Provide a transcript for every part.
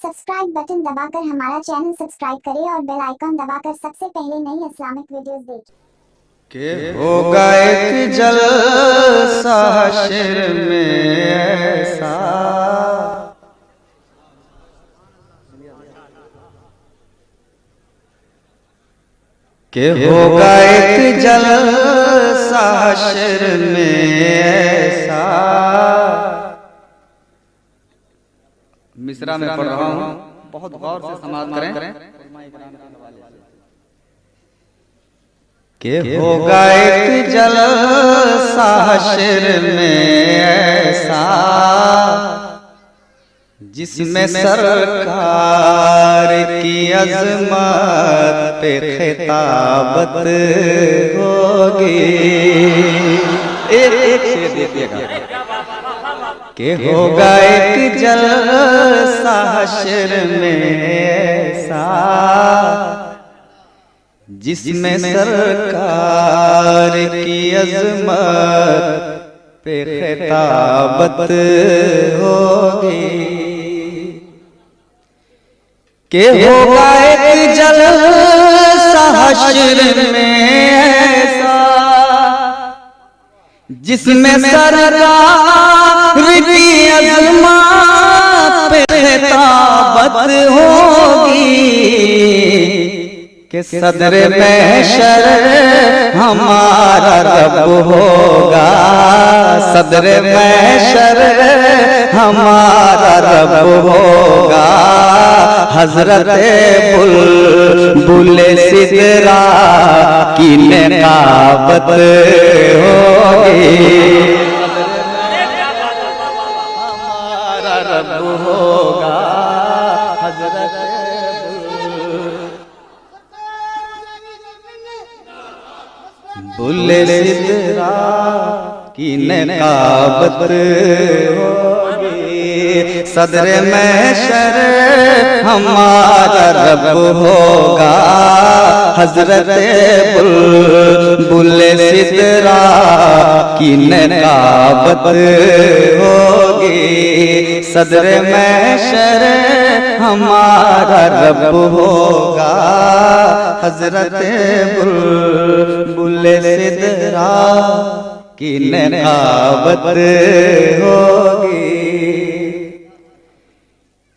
Subscribe button दबाकर हमारा channel subscribe करें और बेल आइकन दबाकर सबसे पहले नई इस्लामिक वीडियोस देखें। के होगा एक जलसा हश्र में ऐसा के होगा एक जलसा हश्र में ऐसा। मिस्रा में पढ़ रहा हूँ, बहुत गौर से समाप्त करें। के होगा एक जलसा हश्र में ऐसा जिसमें सरकार की अज़मत पे खिताबत होगी। एक शेर देखिएगा। के होगा एक जलसा हश्र में ऐसा जिसमें सरकार की अज़मत पे खिताबत होगी। के होगा एक जलसा हश्र में ऐसा जिसमें सरकार की अज़मत पे खिताबत होगी। कि सदर महशर हमारा रब होगा, सदर महशर हमारा रब होगा। हजरत बुलबुल सिदरा की निकाबत होगी। हमारा रब होगा, हजरत बुल्ले सिदरा की निकाबत होगी। सदर महशर हमारा रब होगा, हजरत बुल्ले सिदरा की निकाबत होगी। सदर महशर हमारा रब होगा, हजरत बुल्बुल सिदरा की निकाबत होगी।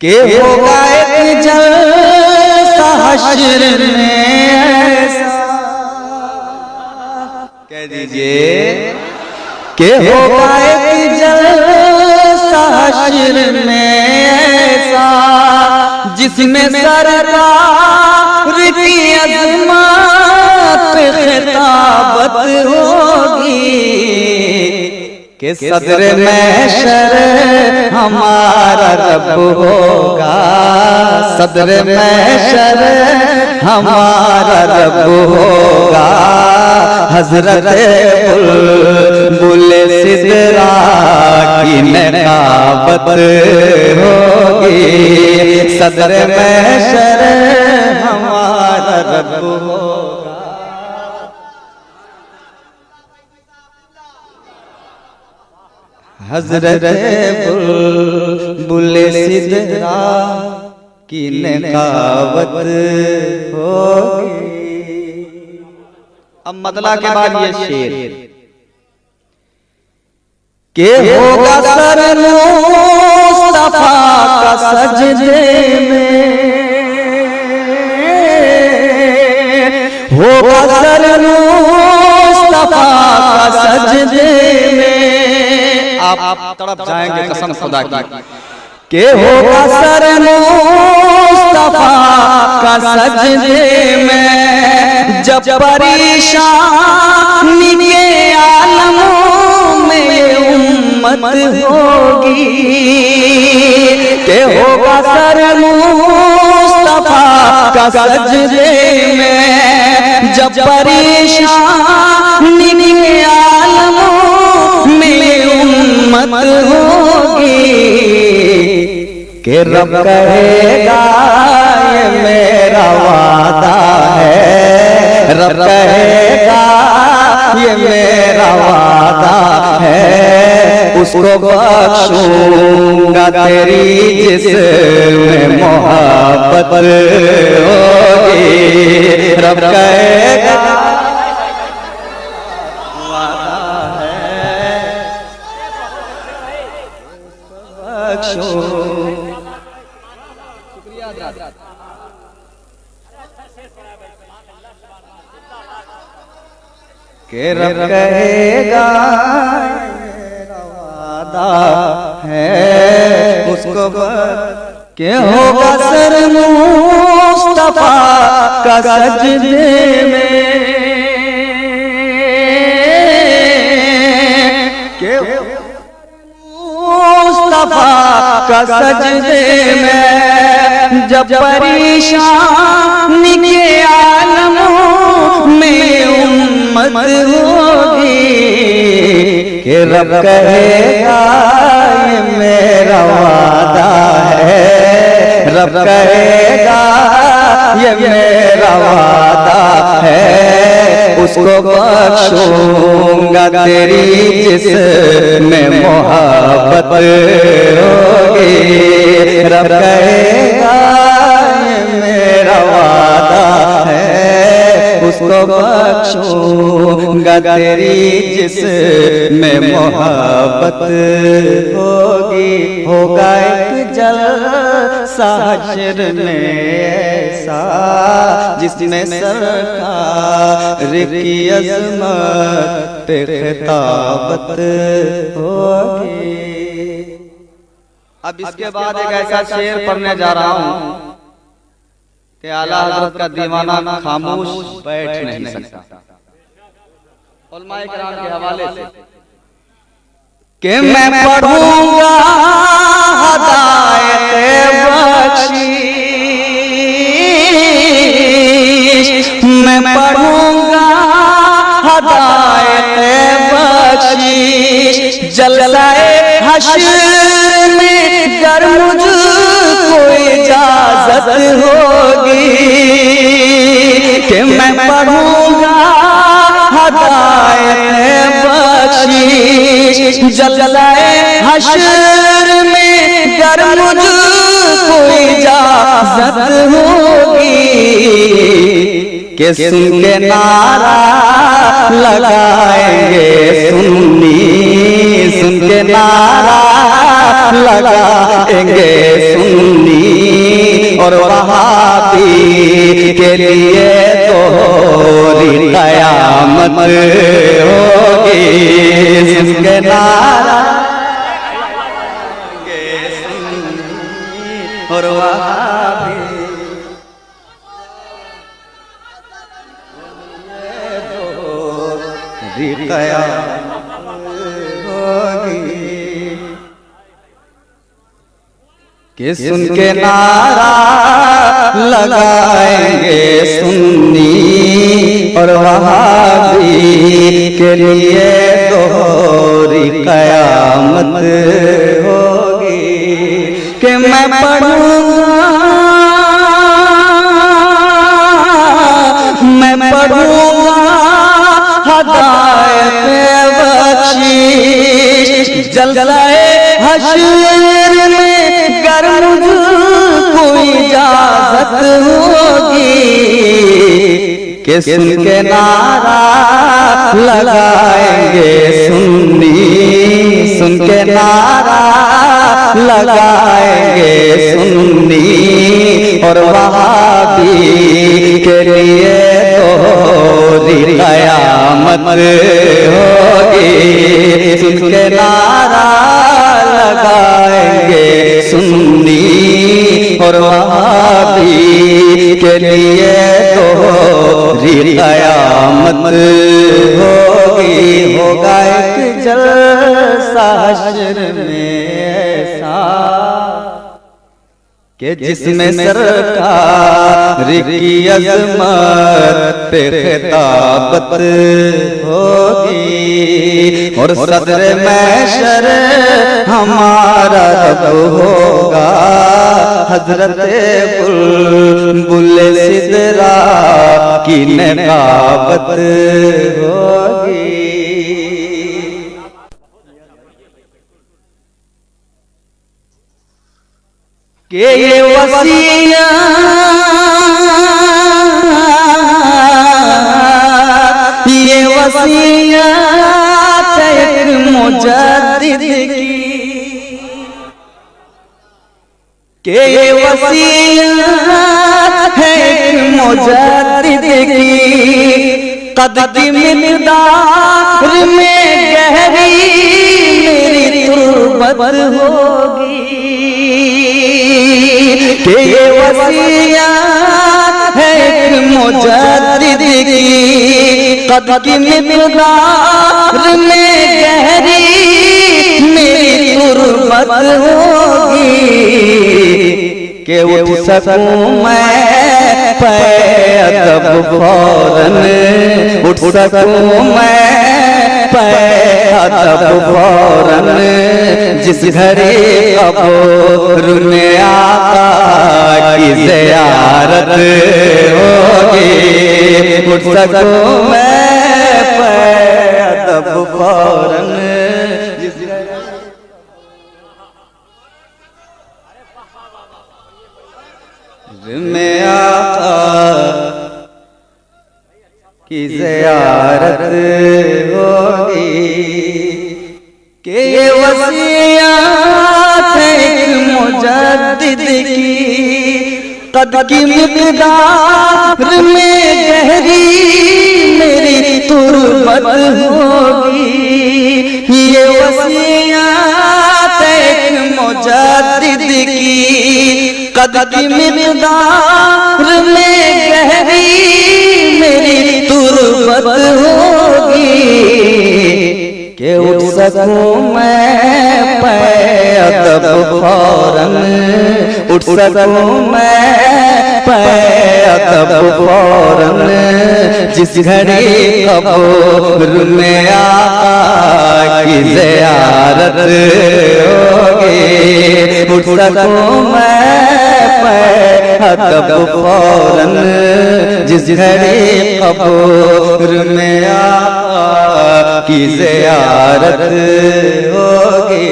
के होगा एक जलसा हश्र में ऐसा, कह दीजिए। के होगा एक जलसा हश्र में ऐसा जिसमें सरकार की अज़मत पे खिताबत होगी। कि सदर महशर हमारा रब होगा, सदर महशर हमारा रब होगा। हजरत बुलबुल सिदरा की निकाबत होगी। सदर महशर हमारा रब होगा। हजरत बुलबुल सिदरा की निकाबत होगी। अब मतला के बाद ये शेर। के होगा सर मुस्तफा का सजदे में, होगा सर मुस्तफा का सजदे में। आप तड़प जाएंगे कसम खुदा की। के होगा सर मुस्तफा का सजदे में जब परेशानी के आलमों में उम्मत होगी। के होगा सर मुस्तफा का सजदे में जब परेशानी के आलमों में उम्मत होगी। कि रब कहेगा ये मेरा वादा है, रब कहेगा ये मेरा वादा है। उसको बख्शूंगा तेरी जिसमें होगी। रब कहेगा वादा है बख्शो। के रब कहेगा मेरा वादा है उसको के होगा सर मुस्तफा का सजदे में, के मुस्तफा का सजदे में, जब परेशानी के आलमों में उम्मत होगी। कि रब कहेगा ये मेरा वादा है, रब कहेगा ये मेरा वादा है, उसको बख्शूंगा तेरी जिसमें मोहब्बत होगी। रब कहेगा ये मेरा वादा है, उसको बख्शूंगा तेरी जिसमें मोहब्बत होगी। होगा एक जलसा हश्र में ऐसा जिसमें सरकार की अज़मत पे खिताबत होगी। अब इसके बाद एक ऐसा शेर पढ़ने जा रहा हूँ कि आला हज़रत का दीवाना खामोश बैठ नहीं सकता। उलमाए किराम के हवाले से कि मैं पढ़ूंगा हदायत बख्शीश, मैं पढ़ूंगा हदायत बख्शीश, जलसाए हश्र में गर मुझको इजाजत होगी। कि मैं पढ़ूंगा हदायत बख्शीश, जलसाए हश्र में गर मुझको इजाजत होगी। कि सुन के नारा लगाएंगे सुन्नी, सुन के नारा लगाएंगे सुन्नी, और वहाबी के लिए तोरी कयामत होगी। सुन के नारा लगाएंगे सुन्नी और वहाबी कयामत होगी। कि सुन के नारा लगाएंगे सुन्नी और वहाबी के लिए दोहरी कयामत होगी। कि मैं पढ़ूंगा, मैं पढ़ूंगा हदायत बख्शीश, जलसाए हश्र में गर मुझको इजाजत होगी। कि सुन के नारा लगाएंगे सुन्नी, सुन के नारा लगाएंगे सुन्नी, और वहाबी के लिए तोरी कयामत होगी। सुन के नारा लगाएंगे सुन्नी और वहाबी के लिए तोरी कयामत होगी। होगा एक जलसा हश्र में ऐसा कि जिसमें सरकार की अज़मत पे खिताबत होगी। और सदर महशर हमारा रब होगा, हजरत बुलबुल सिदरा की नकाबत होगी। कि ये वसीयत वसीयत एक मुजद्दिद की, के वसीयत है एक मुजद्दिद की, कद की मिक़दार में गहरी मेरी तुर्बत होगी, के वसीयत है एक मुजद्दिद की, कद की मिक़दार में गहरी मेरी तुर्बत होगी, के उठ सकूं मैं पैदब फौरन, उठ सकूं मैं पैदब फौरन, जिस घड़ी कब्र में आका की ज़ियारत होगी, उठ सकूं मैं पैदब फौरन, जिस में आका की ज़ियारत होगी, के वसीयत है एक मुजद्दिद की, कद की मिक़दार में गहरी मेरी तुर्बत होगी, ये वसीयत है एक मुजद्दिद की, कद की मिक़दार में गहरी मेरी तुर्बत होगी, के उठ सकूं मैं पैदब फौरन, उठ सकूं मैं पैदब फौरन, जिस घड़ी कब्र में आका की ज़ियारत होगी, उठ सकूं मैं पैदब फौरन, जिस घड़ी कब्र में आका की ज़ियारत होगी,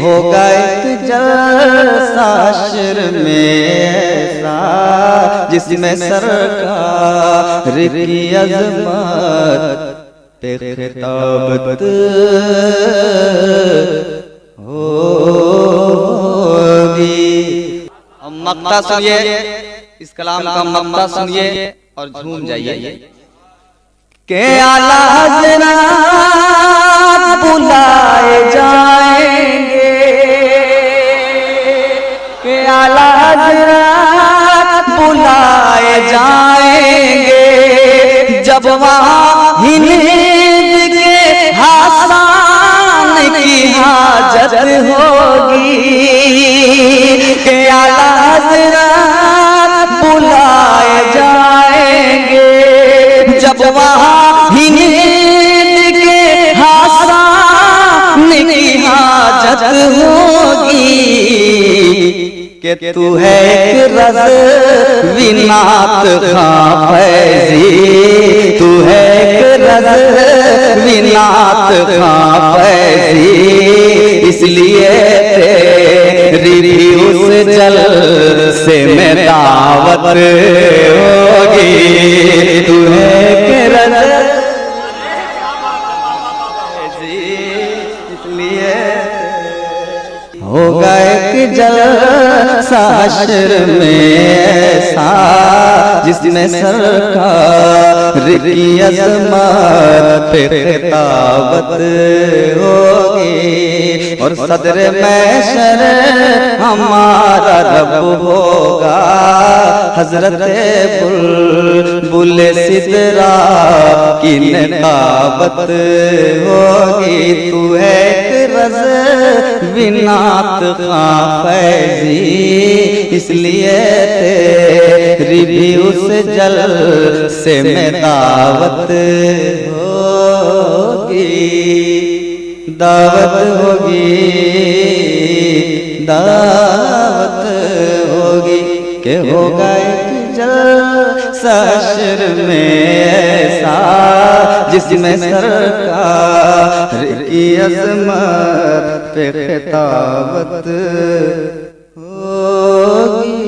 होगा एक जलसा हश्र में ऐसा, जिसमें सरकार की अज़मत पे खिताबत होगी। मक्ता सुनिए, इस कलाम का मक्ता सुनिए और झूम जाइए। के आला हज़रात बुलाए जाएंगे, के आला हज़रात बुलाए जाएंगे, जब वहाँ हिंद के हासान की हाजत होगी, के आला हज़रात बुलाए जाएंगे, जब वहाँ हिंद के हासान की हाजत होगी, कि तू है एक रज़विनात खां फैज़ी, तू है एक रज़विनात खां फैज़ी, इसलिए तेरी भी उस जलसे में दावत होगी, तू है एक रज़विनात, इसलिए होगा एक जलसा हश्र में ऐसा, जिसमें सरकार की अज़मत पे खिताबत होगी, और सदर महशर हमारा रब होगा, हज़रत बुलबुल सिदरा की निकाबत होगी, तू है एक रज़विनात खां फैज़ी, इसलिए तेरी भी उस जलसे में दावत होगी, दावत होगी, दावत होगी, के होगा एक जलसा हश्र में ऐसा, जिसमें सरकार की अज़मत पे खिताबत होगी।